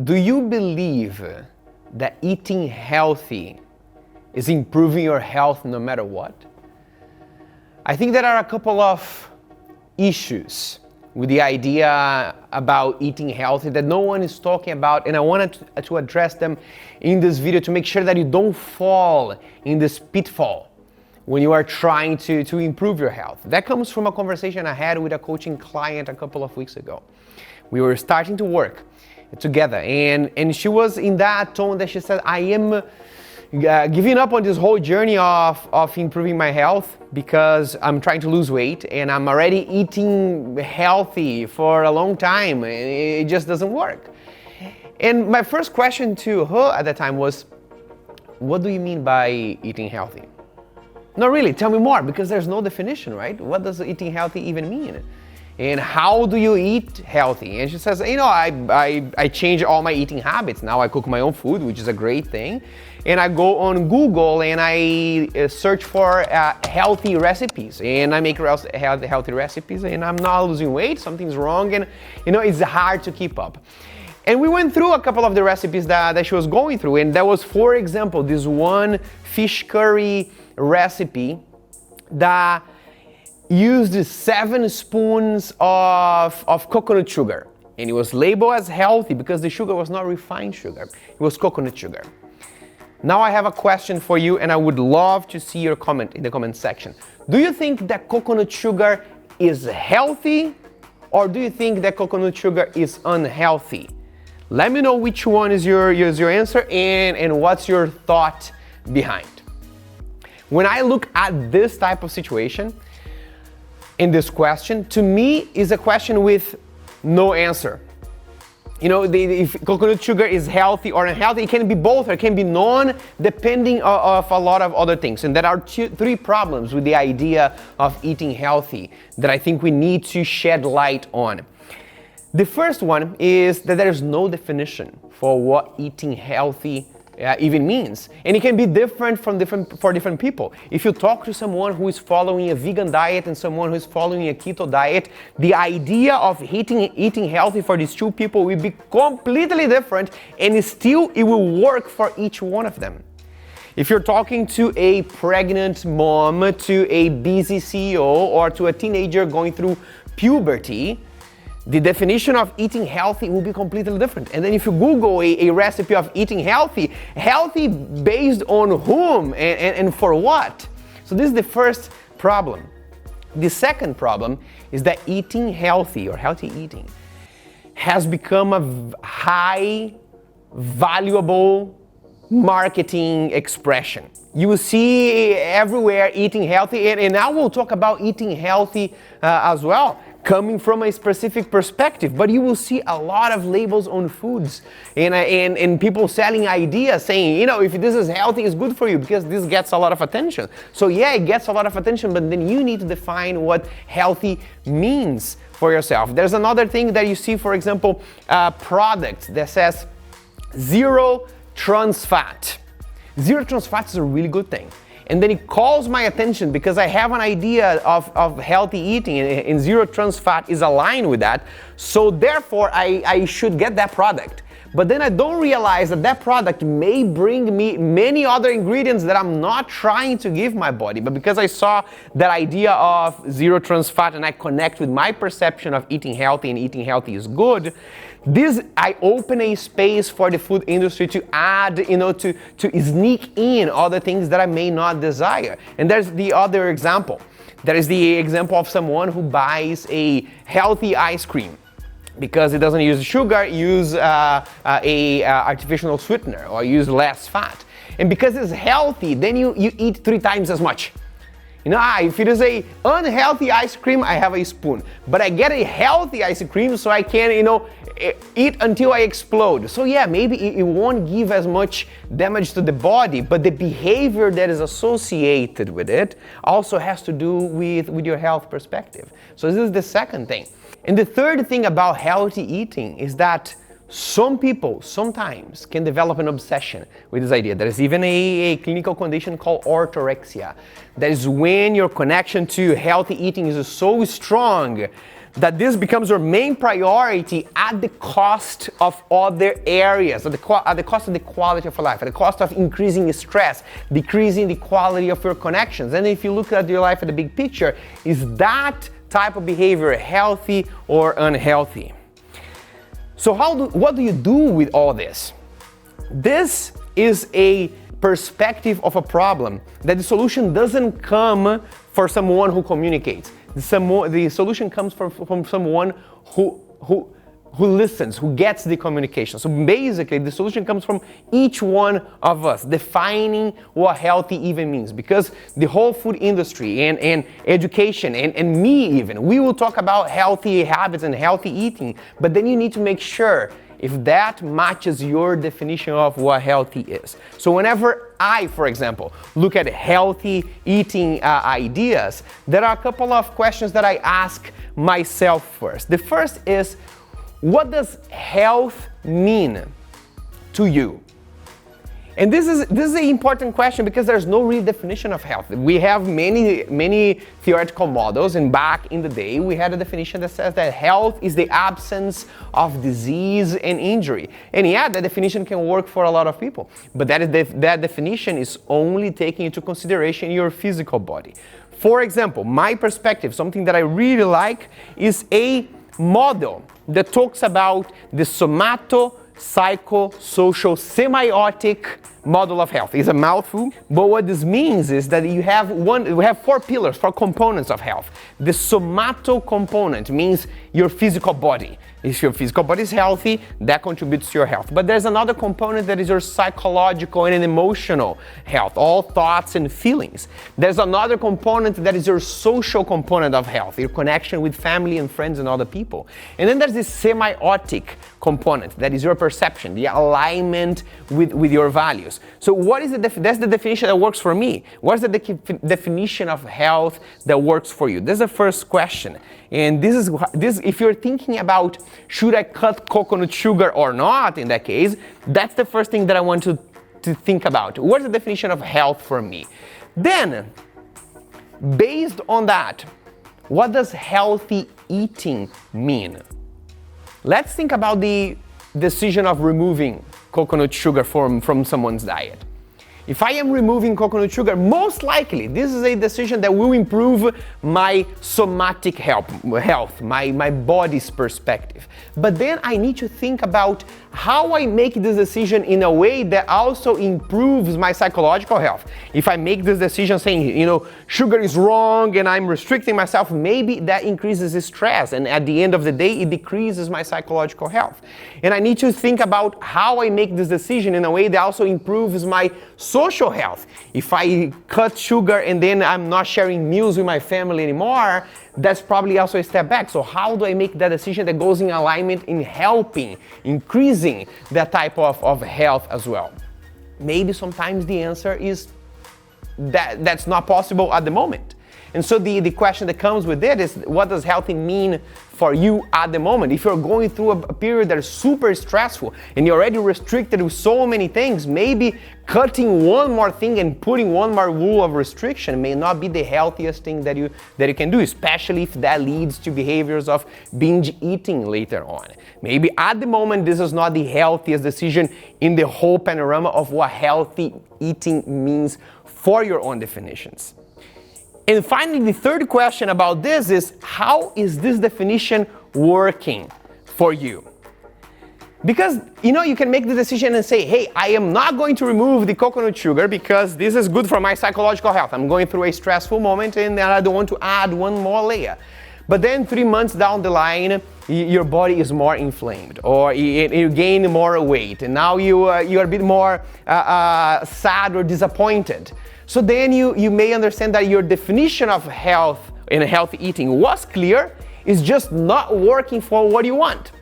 Do you believe that eating healthy is improving your health no matter what? I think there are a couple of issues with the idea about eating healthy that no one is talking about, and I wanted to address them in this video to make sure that you don't fall in this pitfall when you are trying to improve your health. That comes from a conversation I had with a coaching client a couple of weeks ago. We were starting to work together, and she was in that tone that she said, I am giving up on this whole journey of improving my health because I'm trying to lose weight and I'm already eating healthy for a long time. It just doesn't work. And my first question to her at that time was, what do you mean by eating healthy? No, really, tell me more, because there's no definition, right? What does eating healthy even mean? And how do you eat healthy? And she says, I changed all my eating habits. Now I cook my own food, which is a great thing. And I go on Google and I search for healthy recipes. And I make healthy recipes and I'm not losing weight, something's wrong. And it's hard to keep up. And we went through a couple of the recipes that she was going through. And that was, for example, this one fish curry recipe that used 7 spoons of coconut sugar. And it was labeled as healthy because the sugar was not refined sugar. It was coconut sugar. Now I have a question for you, and I would love to see your comment in the comment section. Do you think that coconut sugar is healthy, or do you think that coconut sugar is unhealthy? Let me know which one is your answer and what's your thought behind. When I look at this type of situation, in this question, to me, is a question with no answer. If coconut sugar is healthy or unhealthy, it can be both, or it can be none, depending of a lot of other things. And there are 3 problems with the idea of eating healthy that I think we need to shed light on. The first one is that there is no definition for what eating healthy even means, and it can be different for different people. If you talk to someone who is following a vegan diet and someone who is following a keto diet, the idea of eating healthy for these 2 people will be completely different, and still it will work for each one of them. If you're talking to a pregnant mom, to a busy CEO, or to a teenager going through puberty, the definition of eating healthy will be completely different. And then if you Google a recipe of eating healthy based on whom and for what? So this is the first problem. The second problem is that eating healthy or healthy eating has become a high, valuable marketing expression. You will see everywhere eating healthy, and now we'll talk about eating healthy as well, coming from a specific perspective, but you will see a lot of labels on foods and people selling ideas saying, if this is healthy, it's good for you because this gets a lot of attention. So yeah, it gets a lot of attention, but then you need to define what healthy means for yourself. There's another thing that you see, for example, products that says 0 trans fat. 0 trans fat is a really good thing. And then it calls my attention because I have an idea of healthy eating, and 0 trans fat is aligned with that. So therefore, I should get that product. But then I don't realize that product may bring me many other ingredients that I'm not trying to give my body. But because I saw that idea of 0 trans fat and I connect with my perception of eating healthy and eating healthy is good, I open a space for the food industry to add, to sneak in other things that I may not desire. And there's the other example. There is the example of someone who buys a healthy ice cream because it doesn't use sugar, use a artificial sweetener or use less fat. And because it's healthy, then you eat 3 times as much. If it is a unhealthy ice cream, I have a spoon. But I get a healthy ice cream so I can, eat until I explode. So yeah, maybe it won't give as much damage to the body, but the behavior that is associated with it also has to do with your health perspective. So this is the second thing. And the third thing about healthy eating is that some people sometimes can develop an obsession with this idea. There is even a clinical condition called orthorexia. That is when your connection to healthy eating is so strong that this becomes your main priority at the cost of other areas, at the cost of the quality of life, at the cost of increasing stress, decreasing the quality of your connections. And if you look at your life at the big picture, is that type of behavior healthy or unhealthy? So what do you do with all this? This is a perspective of a problem that the solution doesn't come for someone who communicates. The solution comes from someone who listens, who gets the communication. So basically, the solution comes from each one of us, defining what healthy even means. Because the whole food industry and education and me even, we will talk about healthy habits and healthy eating, but then you need to make sure if that matches your definition of what healthy is. So whenever I, for example, look at healthy eating ideas, there are a couple of questions that I ask myself first. The first is, what does health mean to you? And this is an important question because there's no real definition of health. We have many theoretical models, and back in the day we had a definition that says that health is the absence of disease and injury. And yeah, that definition can work for a lot of people, but that definition is only taking into consideration your physical body. For example, my perspective, something that I really like, is a model that talks about the somato-psychosocial semiotic model of health. It's a mouthful, but what this means is that we have 4 pillars, 4 components of health. The somato component means your physical body. If your physical body is healthy, that contributes to your health. But there's another component that is your psychological and emotional health, all thoughts and feelings. There's another component that is your social component of health, your connection with family and friends and other people. And then there's this semiotic component, that is your perception, the alignment with your values. So what is that's the definition that works for me. What's the definition of health that works for you? This is the first question. And this if you're thinking about, should I cut coconut sugar or not in that case, that's the first thing that I want to think about. What's the definition of health for me? Then, based on that, what does healthy eating mean? Let's think about the decision of removing coconut sugar from someone's diet. If I am removing coconut sugar, most likely this is a decision that will improve my somatic health, my body's perspective. But then I need to think about how I make this decision in a way that also improves my psychological health. If I make this decision saying, sugar is wrong and I'm restricting myself, maybe that increases stress, and at the end of the day, it decreases my psychological health. And I need to think about how I make this decision in a way that also improves my social health. If I cut sugar and then I'm not sharing meals with my family anymore, that's probably also a step back. So how do I make that decision that goes in alignment in helping, increasing that type of health as well? Maybe sometimes the answer is that's not possible at the moment. And so the question that comes with it is, what does healthy mean for you at the moment? If you're going through a period that is super stressful and you're already restricted with so many things, maybe cutting one more thing and putting one more rule of restriction may not be the healthiest thing that you can do, especially if that leads to behaviors of binge eating later on. Maybe at the moment this is not the healthiest decision in the whole panorama of what healthy eating means for your own definitions. And finally, the third question about this is, how is this definition working for you? Because, you can make the decision and say, hey, I am not going to remove the coconut sugar because this is good for my psychological health. I'm going through a stressful moment and I don't want to add one more layer. But then 3 months down the line, your body is more inflamed, or you gain more weight, and now you are a bit more sad or disappointed. So then you may understand that your definition of health and healthy eating was clear, it's just not working for what you want.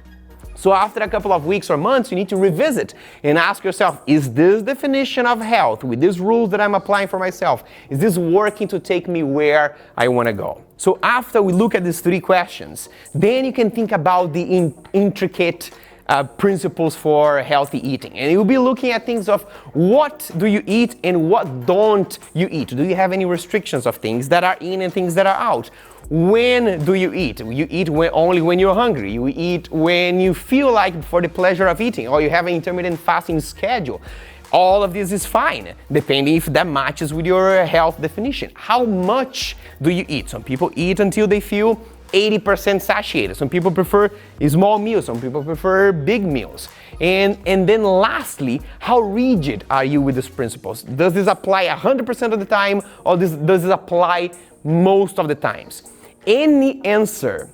So after a couple of weeks or months, you need to revisit and ask yourself, is this definition of health, with these rules that I'm applying for myself, is this working to take me where I want to go? So after we look at these 3 questions, then you can think about the intricate principles for healthy eating. And you'll be looking at things of what do you eat and what don't you eat. Do you have any restrictions of things that are in and things that are out? When do you eat? You eat only when you're hungry. You eat when you feel like, for the pleasure of eating, or you have an intermittent fasting schedule. All of this is fine, depending if that matches with your health definition. How much do you eat? Some people eat until they feel 80% satiated. Some people prefer small meals. Some people prefer big meals. And then lastly, how rigid are you with these principles? Does this apply 100% of the time, or does this apply most of the times? Any answer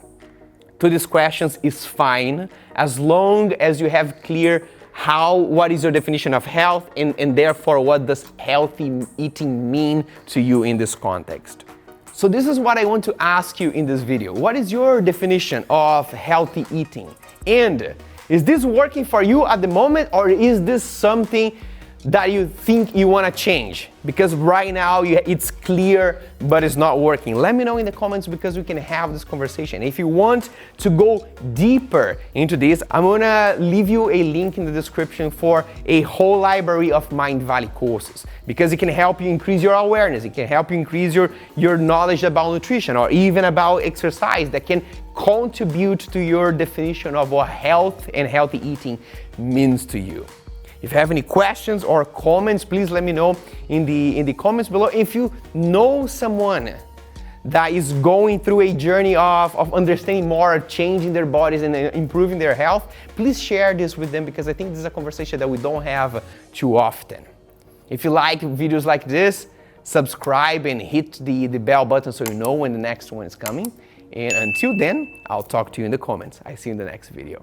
to these questions is fine, as long as you have clear what is your definition of health, and therefore what does healthy eating mean to you in this context. So this is what I want to ask you in this video. What is your definition of healthy eating? And is this working for you at the moment, or is this something that you think you want to change? Because right now it's clear, but it's not working. Let me know in the comments, because we can have this conversation. If you want to go deeper into this, I'm gonna leave you a link in the description for a whole library of Mind Valley courses, because it can help you increase your awareness. It can help you increase your knowledge about nutrition, or even about exercise, that can contribute to your definition of what health and healthy eating means to you. If you have any questions or comments, please let me know in the comments below. If you know someone that is going through a journey of understanding more, changing their bodies and improving their health, please share this with them, because I think this is a conversation that we don't have too often. If you like videos like this, subscribe and hit the bell button so you know when the next one is coming. And until then, I'll talk to you in the comments. I see you in the next video.